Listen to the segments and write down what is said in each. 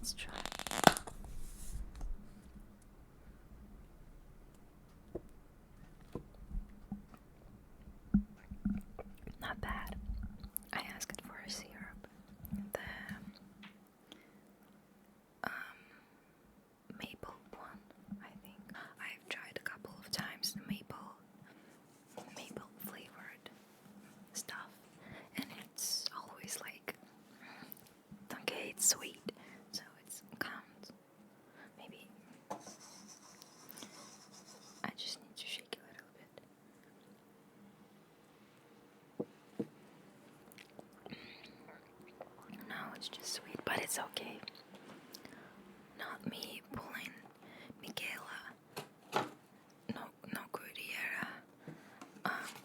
Let's try. Not bad. I asked for a syrup. The maple one, I think. I've tried a couple of times the maple flavored stuff, and it's always like, okay, it's sweet, so it's counts. Maybe I just need to shake it a little bit. No, it's just sweet, but it's okay. Not me pulling Michaela no Gurriera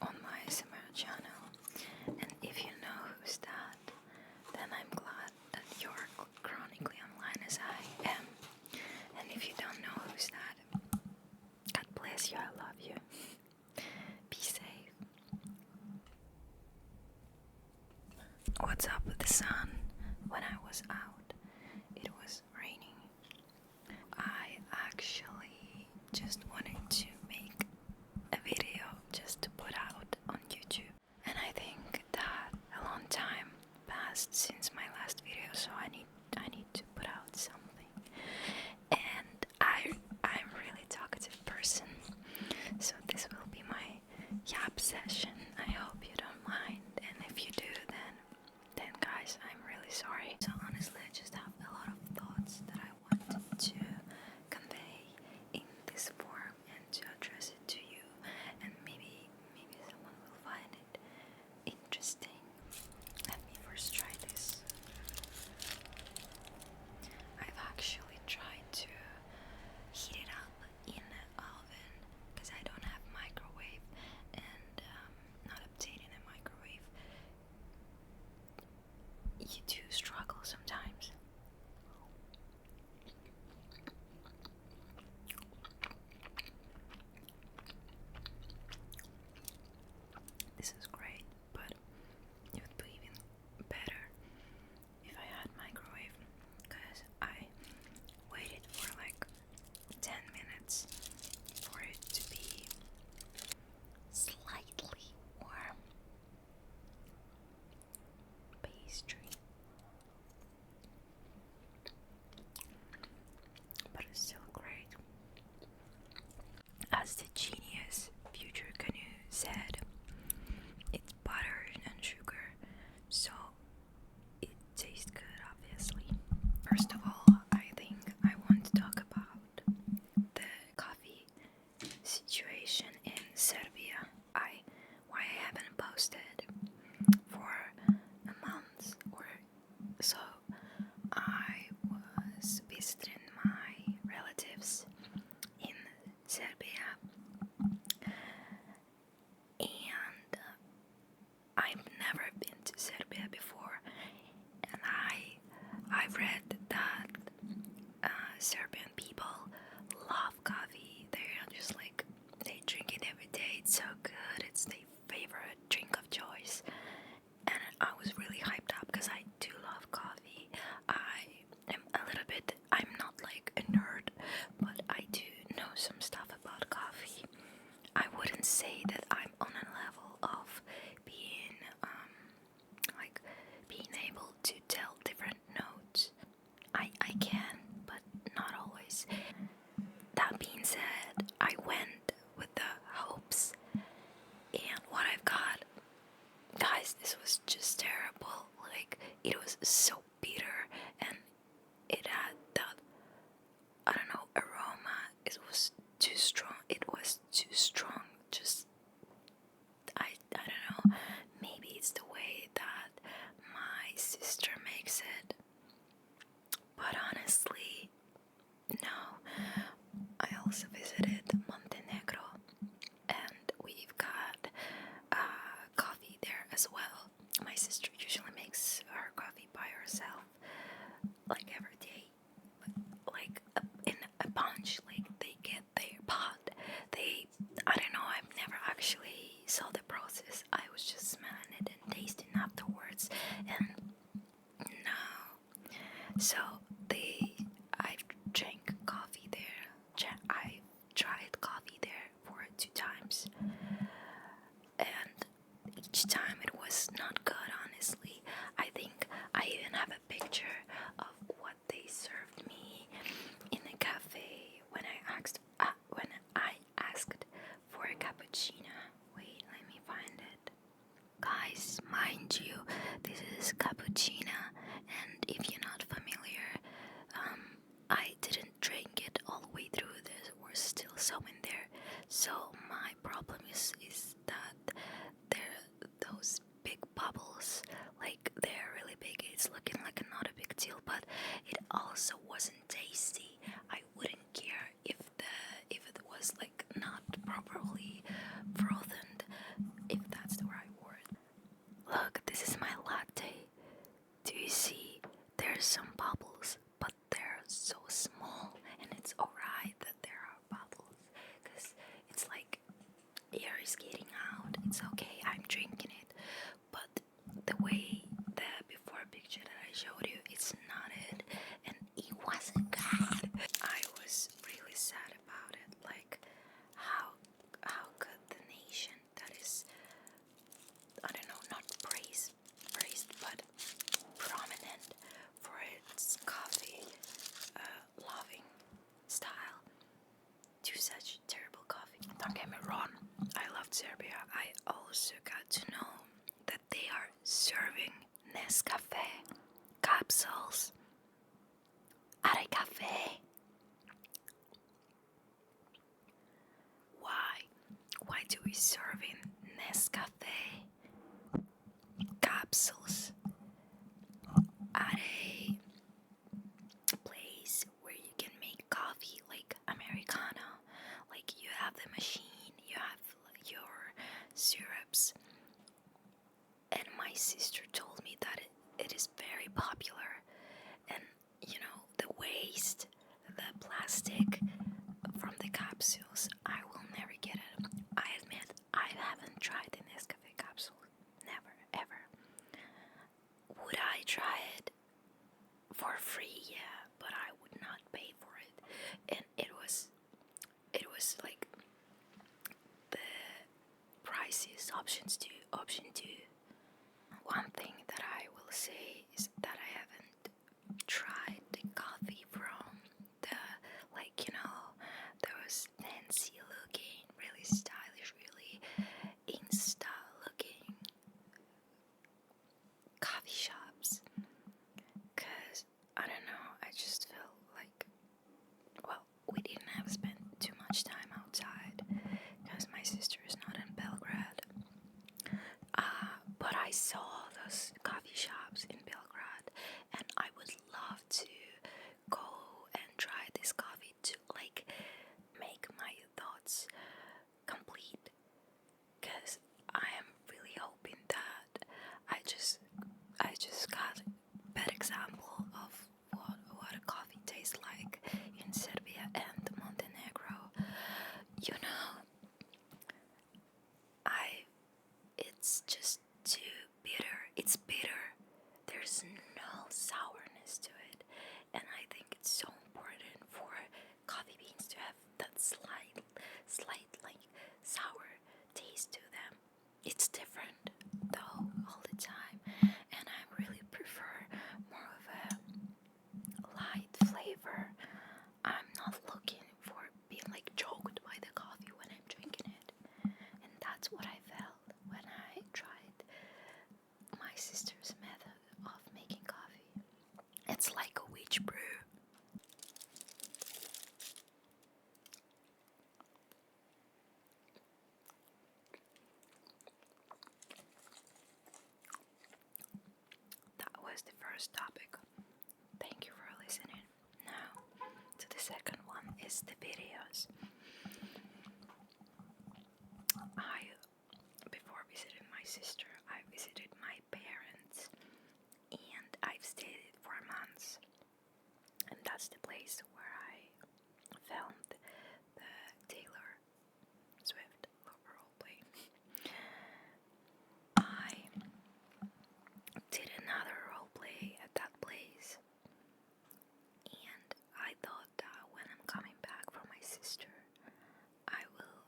on my ASMR channel. And if you know who's that, then I'm glad that you're chronically online as I am. And if you don't know who's that, God bless you, I love you. Be safe. What's up with the sun? When I was out, it was raining. I actually just wanted to make a video just to put out on YouTube. And I think that a long time passed since my last video, so I need to put out something. And I'm a really talkative person, so this will be my yap session. I hope you don't mind, and if you do, then guys, I'm really sorry. So honestly, I just have a lot of thoughts that I wanted to convey in this form and to address it to you, and maybe someone will find it interesting. Let me first try this. I've actually tried to heat it up in an oven because I don't have microwave, and not obtaining a microwave, you do struggle sometimes. This is great, but it would be even better if I had microwave, because I waited for like 10 minutes for it to be slightly warm pastry, but it's still great. As the genius Future Canoe said, it's butter and sugar, so it tastes good, obviously. First of all, I think I want to talk about the coffee situation in Serbia. Why I haven't posted for a month or so. I was visiting my relatives in Serbia, and I've never been to Serbia before, and I've read that Serbian people love coffee. They're just like, they drink it every day. It's so good. It's their favorite drink of choice. And I was really hyped up because I do love coffee. I'm not like a nerd, but I do know some stuff about coffee. I wouldn't say that I'm on a level of being able to tell different notes. I can, but not always. That being said, I went with the hopes, and what I've got, guys, this was just terrible. Like, it was so bitter, and it had that, I don't know, aroma. It was too strong. Just, I don't know. Maybe it's the way that my sister makes it. But honestly, no. I also visited Montenegro, and we've got coffee there as well. My sister usually makes her coffee by herself. cafe. Why? Why do we serve in Nescafe capsules at a place where you can make coffee like Americano? Like you have the machine, you have your syrups. And my sister told me that it is very popular. And you know, the waste, the plastic from the capsules, I will never get it. I admit, I haven't tried the Nescafe capsule. Never, ever. Would I try it for free? Yeah, but I would not pay for it. And it was like the priciest option two. One thing that I will say is that I haven't tried the coffee from the, like, you know, those fancy looking, really stylish, really insta looking coffee shops. Cause I don't know, I just felt like, well, we didn't have spent too much time outside because my sister is not in Belgrade. But I saw those coffee shops in Belgrade, and I would love to go and try this coffee to like make my thoughts complete. Cause I am really hoping that I just got a bad example of what a coffee tastes like in Serbia and Montenegro. You know, it's just too bitter. It's bitter. There's no sourness to it. And I think it's so important for coffee beans to have that slight like sour taste to them. It's different though all the time. And I really prefer more of a light flavor. I'm not looking for being like choked by the coffee when I'm drinking it. And that's what I felt when I tried my sister's method of making coffee. It's like a witch brew. That was the first topic. Thank you for listening. Now, to the second one is the videos. Before visiting my sister, I visited my parents, and I've stayed for months. And that's the place where I filmed the Taylor Swift roleplay. I did another roleplay at that place, and I thought that when I'm coming back from my sister, I will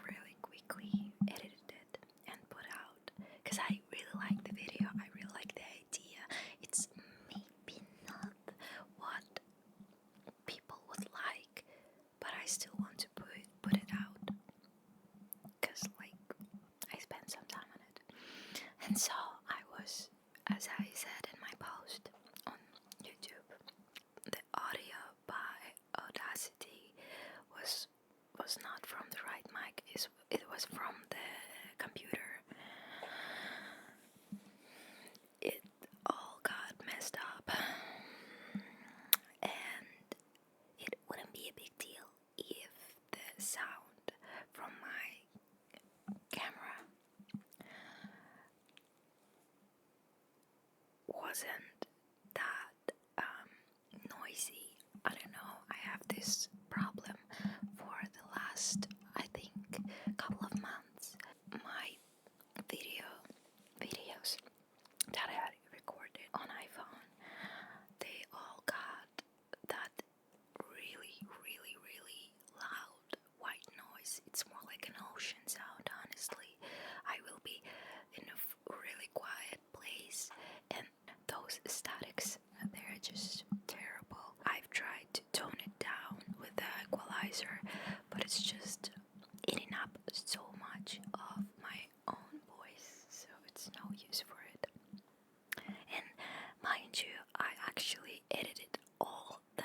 really quickly edit it and put out, because I really like the video, I really like the idea. It's maybe not what people would like, but I still want to put it out, because like I spent some time on it. And so I was, as I said in my post on YouTube, the audio by Audacity was not from the right mic, it was from the computer. It all got messed up, and it wouldn't be a big deal if the sound from my camera wasn't that noisy. I don't know, I have this problem for the last, I think, couple of months. My videos that I had recorded on iPhone, they all got that really, really, really loud white noise. It's more like an ocean sound, honestly. I will be in a really quiet place, and those statics, they're just terrible. I've tried to tone it down with the equalizer, but it's just eating up so much of my own voice, so it's no use for it. And mind you, I actually edited all the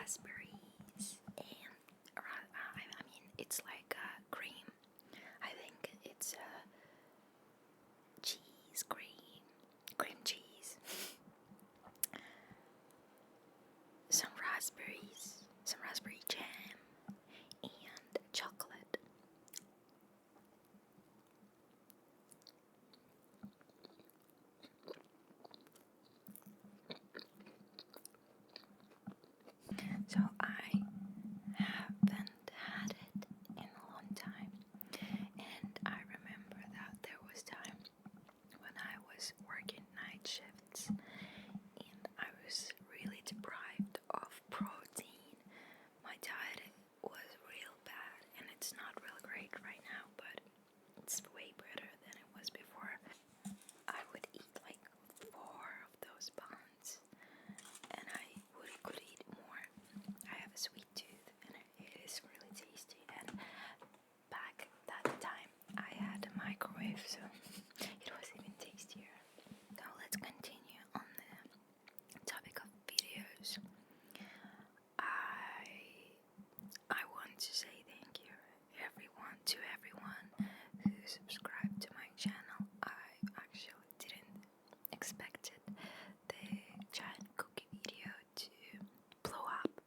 raspberries and I mean it's like cream. I think it's cheese cream cheese, some raspberries, some raspberry jam, and chocolate. So I haven't had it in a long time, and I remember that there was time when I was working night shifts and I was really deprived of protein. My diet was real bad, and it's not real great right now, but it's way better than it was before. I would eat like 4 of those buns, and I could eat more. I have a sweet tooth, and it is really tasty. And back that time, I had a microwave, so it was even tastier. Now let's continue on the topic of videos. I want to say thank you to everyone who subscribed to my channel. I actually didn't expect it, the giant cookie video to blow up.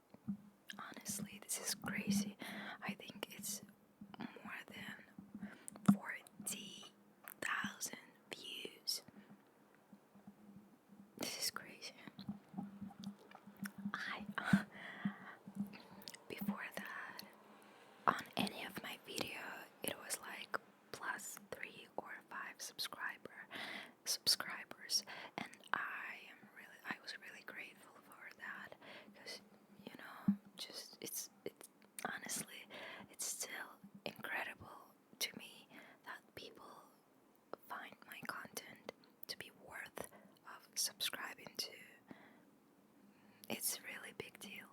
Honestly, this is crazy. I think it's more than 40,000 views. This is crazy. Before that, on any of my video, it was like plus 3 or 5 subscribers, and I was really grateful for that, because just it's honestly, it's still incredible to me that people find my content to be worth of subscribing to. It's really big deal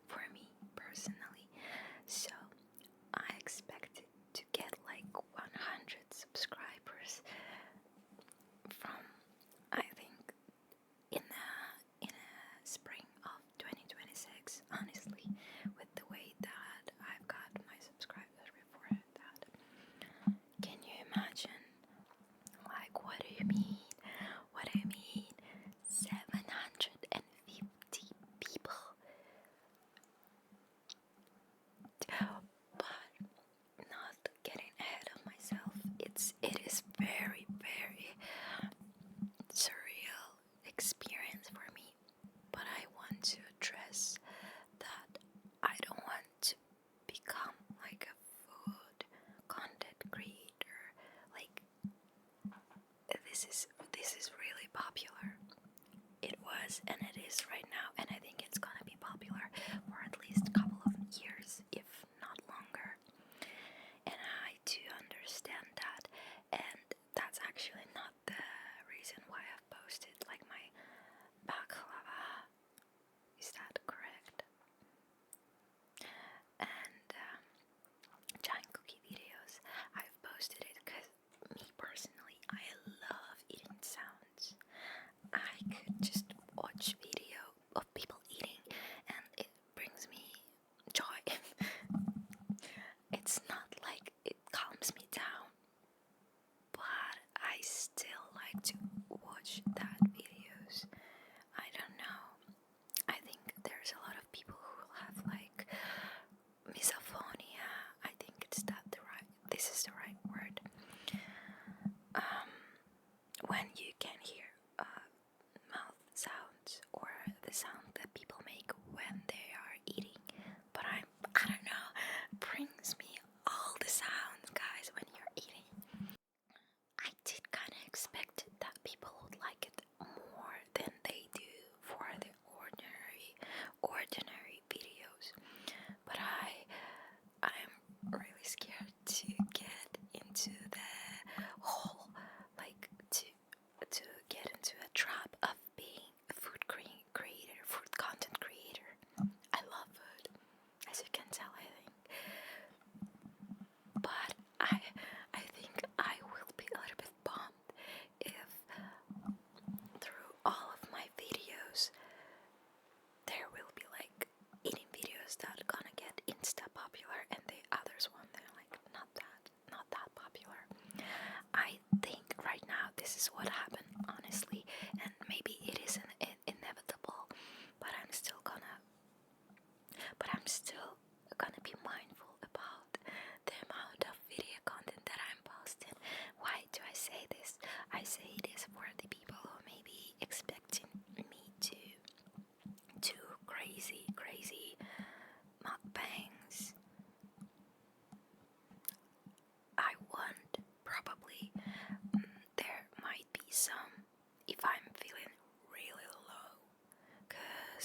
for me personally. So I expected to get like 100 subscribers from, I think, in the spring of 2026. Honestly, with the way that I've got my subscribers before that, can you imagine? Like, what do you mean? What do you mean? 750 people. But not getting ahead of myself. It is very, very surreal experience for me. But I want to address that I don't want to become like a food content creator. Like, this is really popular. It was, and it is right now, and I think it's gonna be popular for at least a couple of years, if not longer. And I do understand that, and that's actually not the reason why I've posted like my baklava. Is that correct? And giant cookie videos. I've posted it because me personally, I love eating sounds. I could just watch video of people eating, and it brings me joy. It's not like it calms me down, but I still like to watch that videos. I don't know. I think there's a lot of people who have like misophonia. I think this is the right word. When you can hear mouth sounds or the sound that people make when they are eating, but I don't know, brings me all the sounds, guys, when you're eating. I did kind of expect that people would like it more than they do for the ordinary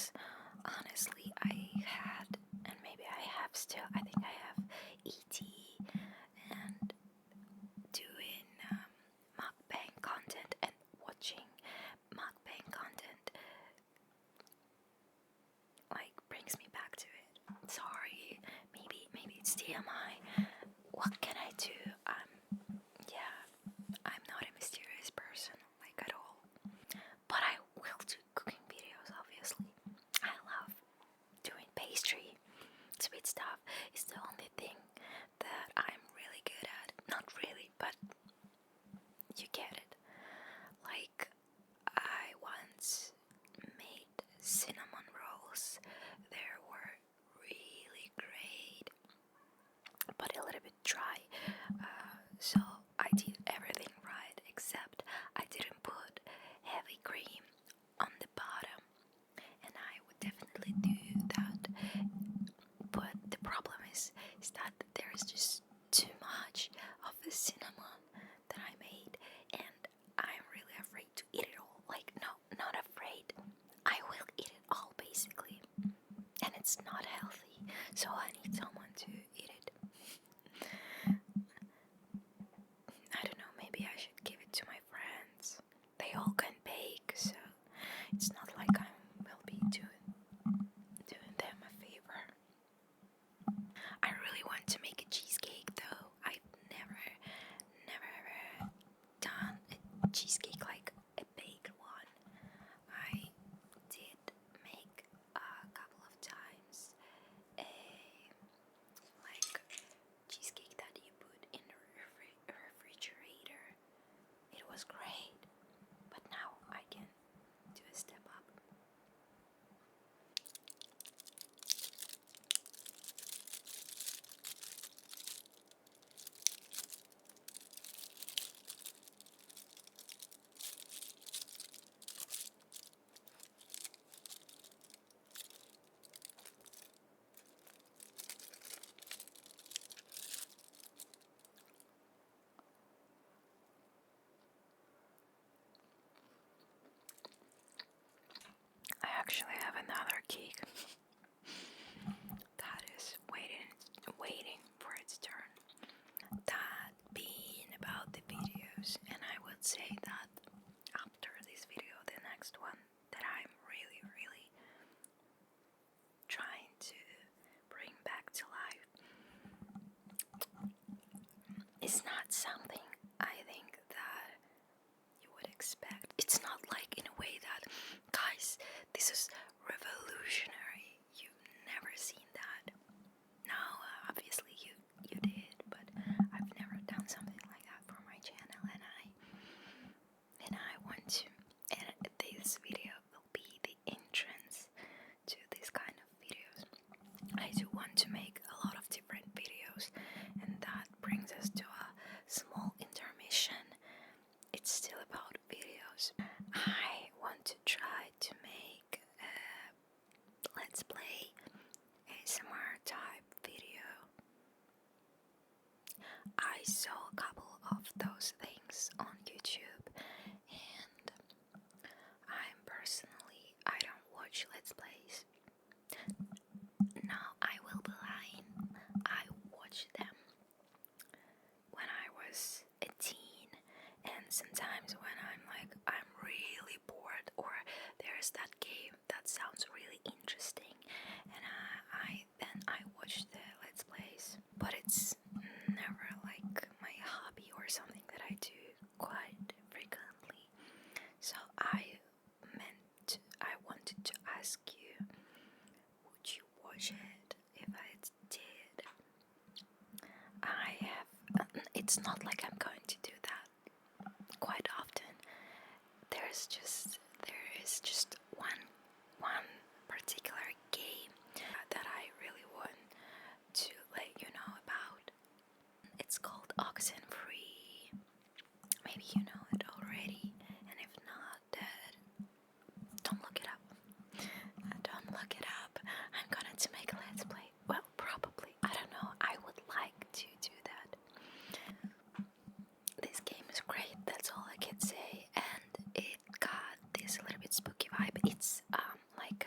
because honestly I had, and maybe I have still, I think I have ET and doing mukbang content and watching mukbang content like brings me back to it. Sorry, maybe it's TMI. What can I do? I'm not a mysterious person like at all. But I will do cooking videos, obviously. I love doing pastry, sweet stuff. It's the only thing that I'm really good at. Not really, but you get it. Like, I once made cinnamon rolls. They were really great, but a little bit dry. So I did everything right, except I didn't put heavy cream on the bottom, and I would definitely do that. But the problem is that there is just too much of the cinnamon that I made, and I'm really afraid to eat it all. Like, no, not afraid. I will eat it all basically, and it's not healthy, so I need someone to eat it. I don't know, maybe I should give it to my friends. They all can bake, so it's not like I will be doing them a favor. I really want to make a cheesecake though. I've never ever done a cheesecake, like a baked one. I did make a couple of times a like cheesecake that you put in the refrigerator. It was great, but now I can do a step up. I actually have another cake that is waiting for its turn. That being about the videos, and I would say that after this video, the next one that I'm really trying to bring back to life is not something I think that you would expect. It's not like in a way that, guys, this is revolutionary. You've never seen that. No, obviously you did, but I've never done something like that for my channel, and I want to. And this video will be the entrance to this kind of videos. I do want to make a lot of different videos, and that brings us to a small intermission. It's still about videos. I want to try to make a let's play ASMR type video. I saw a couple of those things on YouTube, and I don't watch let's plays. No, I will be lying. I watched them when I was a teen, and sometimes when I'm really bored, or there's that game that sounds really interesting, and I watch the let's plays. But it's never like my hobby or something that I do quite frequently. So I wanted to ask you, would you watch it if I did? It's not like I'm going to do that quite often. There is just one particular game that I really want to let you know about. It's called Oxenfree. Maybe you know it already, and if not, don't look it up. Don't look it up. I'm gonna to make a let's play. Well, probably. I don't know. I would like to do that. This game is great. That's all I can say. And it got this a little bit spooky vibe. It's like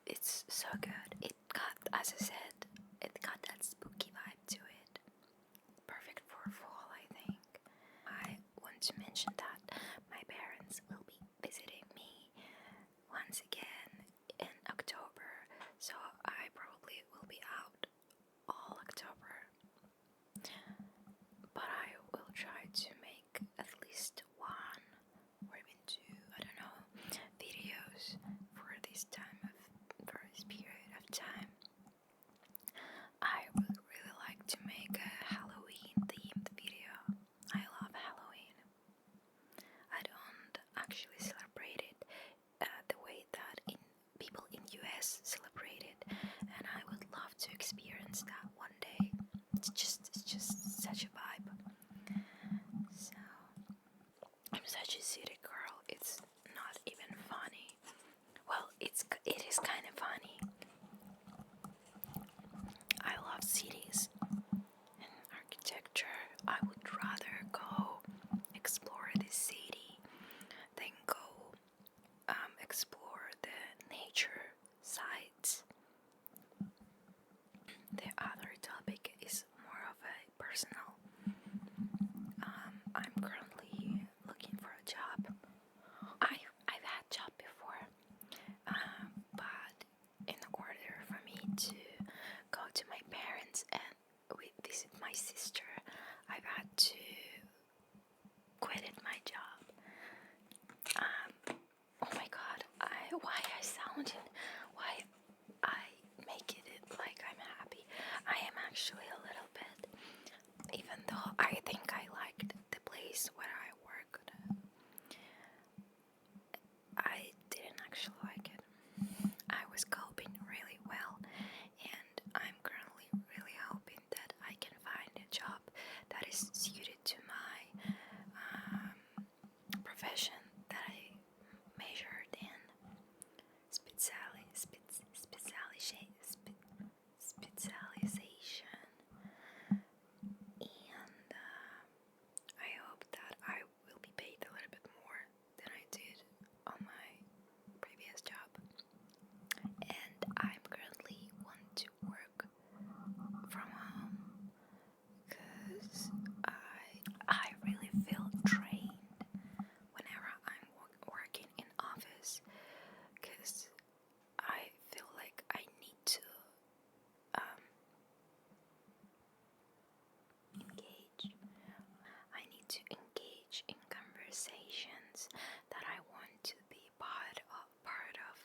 it's so good. It got, as I said, it got that spooky vibe to it. Perfect for fall, I think. I want to mention that my parents will be visiting me once again in October, so I probably will be out all October. But I will try to make at least one or even two, I don't know, videos for this period of time. I would really like to make a Halloween themed video. I love Halloween. I don't actually celebrate it the way that people in US celebrate it, and I would love to experience that one day. It's just such a vibe. So I'm such a city girl. It's not even funny. Well, it is kind of funny. I love cities and architecture. I would rather go explore the city than go explore the nature sites. The other topic is more of a personal. I'm currently looking for a job. I've had job before, but in order for me to go to my parents and visit my sister, I've had to quit my job. Oh my god, why I make it like I'm happy. I am actually a little bit, even though I think I liked the place where I worked, I didn't actually like it. I was coping really well, and I'm currently really hoping that I can find a job that is suited to my profession that I majored in. Specialization. And I hope that I will be paid a little bit more than I did on my previous job. And I currently want to work from home because I really feel drained whenever I'm working in office, because I feel like I need to engage in conversations that I want to be part of.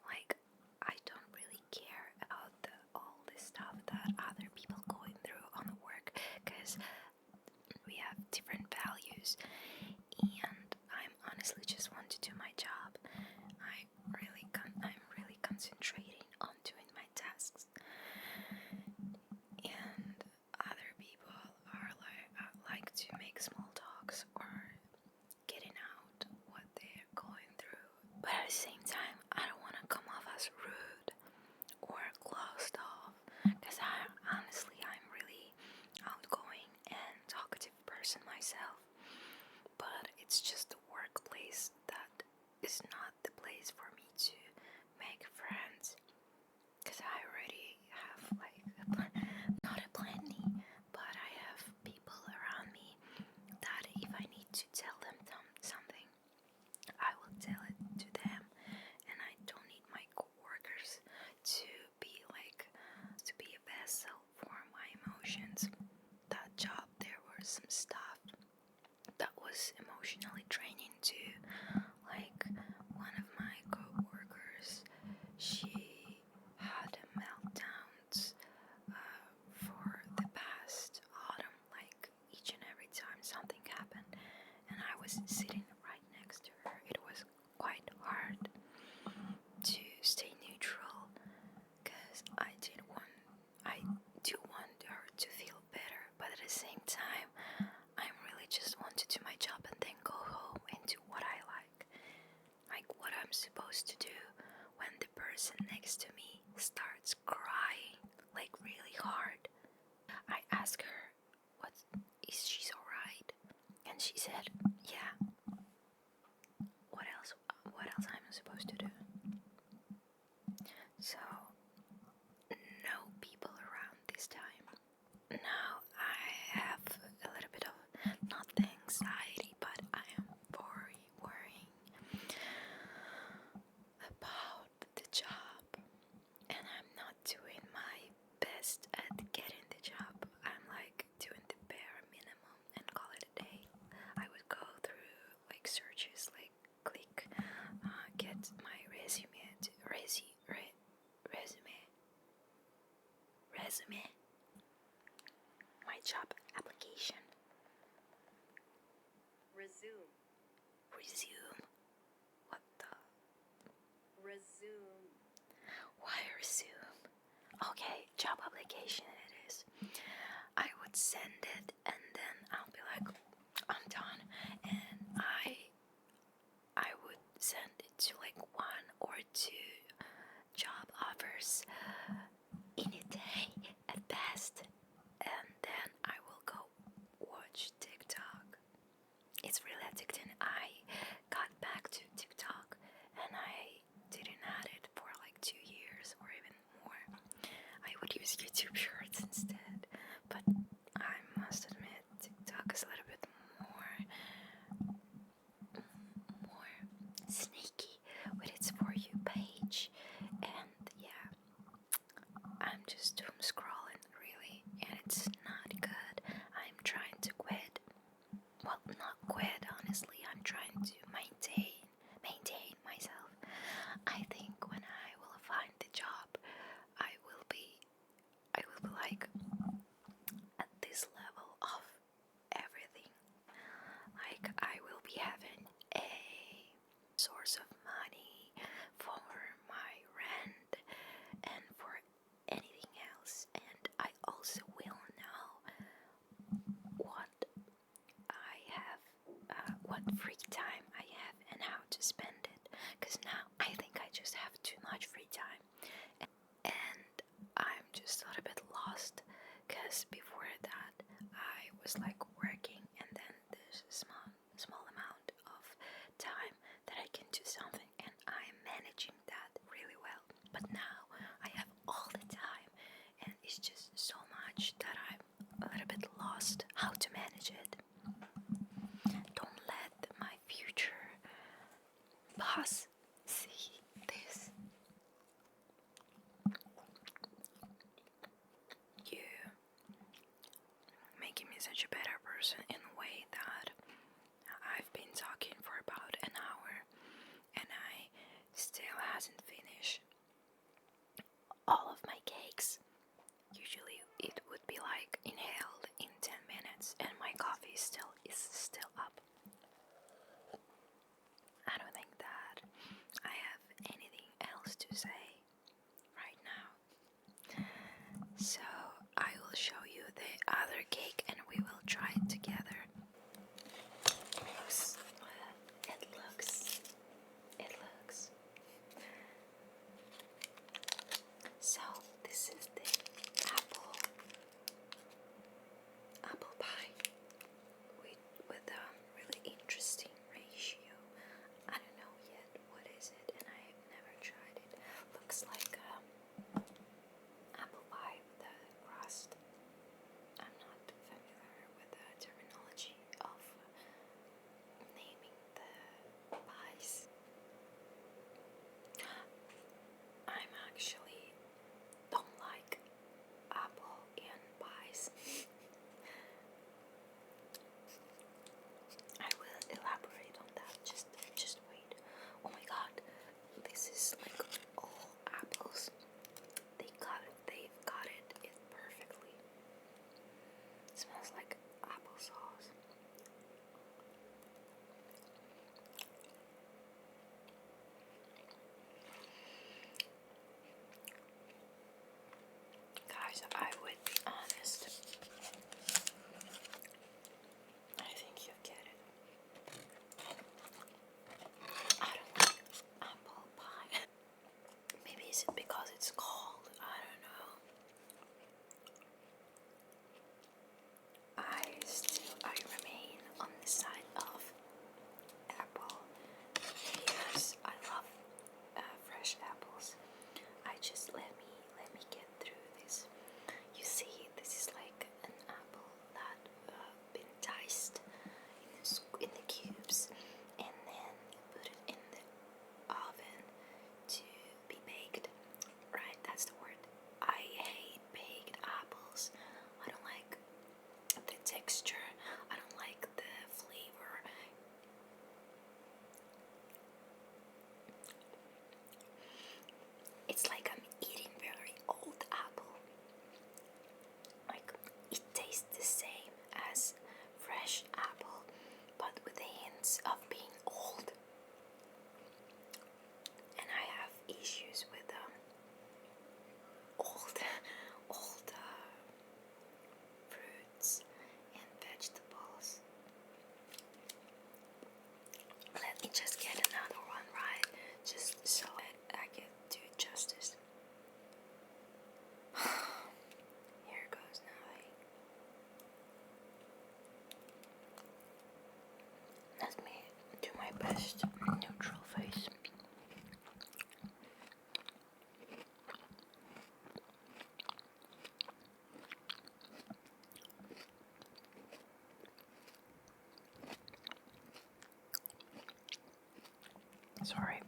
Like, I don't really care about all this stuff that other people going through on the work, because we have different values, and I'm honestly just want to do my job. I'm really concentrating on doing my tasks, and other people are like to make small talks or getting out what they're going through. But at the same time, I don't want to come off as rude or closed off, because I'm really outgoing and talkative person myself. But it's just the workplace that is not the place for me to make friends, because I already have not a plenty, but I have people around me that if I need to tell them something, I will tell it to them, and I don't need my coworkers to be a vessel for my emotions. That job, there was some stuff that was emotionally draining too. Like, one of my co-workers, she had meltdowns for the past autumn, like each and every time something happened, and I was sitting right next to her. It was quite hard to stay neutral, because I do want her to feel better, but at the same time, I'm really just want to do my job and then go home and do what I like what I'm supposed to do. When the person next to me starts crying like really hard, I ask her, is she's alright? And she said, yeah. What else I'm supposed to do? So no people around this time. Now I have a little bit of not anxiety, but I am worrying about the job, and I'm not doing my best at getting the job. I'm like doing the bare minimum and call it a day. I would go through like searches, like click, get my resume, my job application. Resume. What the? Resume. Why resume? Okay, job application it is. I would send it and then I'll be like, I'm done, and I would send it to like 1 or 2 job offers in a day at best, and then I will go watch TikTok. It's really addicting. I got back to TikTok and I didn't add it for like 2 years or even more. I would use YouTube Shorts instead, but I must admit TikTok is a little bit more sneaky with its For You page, and yeah, I'm just doom scrolling really, and it's not good. I'm trying to quit. Well, not quit, honestly. I'm trying to maintain myself. I think when I will find the job, I will be like at this level of everything. Like I will be having a source of money for my rent and for anything else, and I also will know what I have, what free time I have, and how to spend it. Because now I think I just have too much free time, and I'm just a little bit lost. Because before that, I was like working, and then there's a small amount of time that I can do something, and I'm managing that really well. But now I have all the time, and it's just so much that I'm a little bit lost how to manage it. Don't let my future boss see this. You making me such a better person in a way that I've been talking for about an hour and I still hasn't finished all of my cakes. Usually it would be like inhaled in 10 minutes, and my coffee is still up. I don't think that I have anything else to say right now. So I will show you the other cake and we will try it together. It looks. So this is the apple pie with a really interesting ratio. I don't know yet what is it, and I have never tried it. Looks like apple pie with a crust. I'm not familiar with the terminology of naming the pies. I'm actually don't like apple in pies. I will elaborate on that. Just wait. Oh my god, this is like all apples. They've got it perfectly. It smells like applesauce. Guys, I would be honest. I think you get it. I don't like apple pie. Maybe is it because it's cold? I don't know. I remain on the side of apple because I love fresh apples. I just let me get through this. You see, this is like an apple that been diced in the cubes, and then put it in the oven to be baked. Right, that's the word. I hate baked apples. I don't like the texture. I don't like the flavor. It's like I'm eating very old apple. Like, it tastes the same as fresh apple, but with the hints of being old. And I have issues with old fruits and vegetables. Let me just get another one, right? Just so that I can do it justice. Here goes nothing. Let me do my best neutral face. Sorry.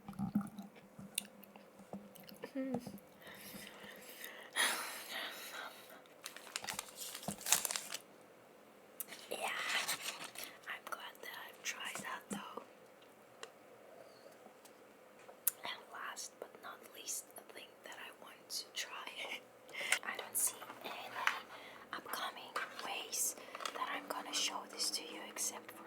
Yeah, I'm glad that I've tried that though. And last but not least, the thing that I want to try. I don't see any upcoming ways that I'm gonna show this to you except for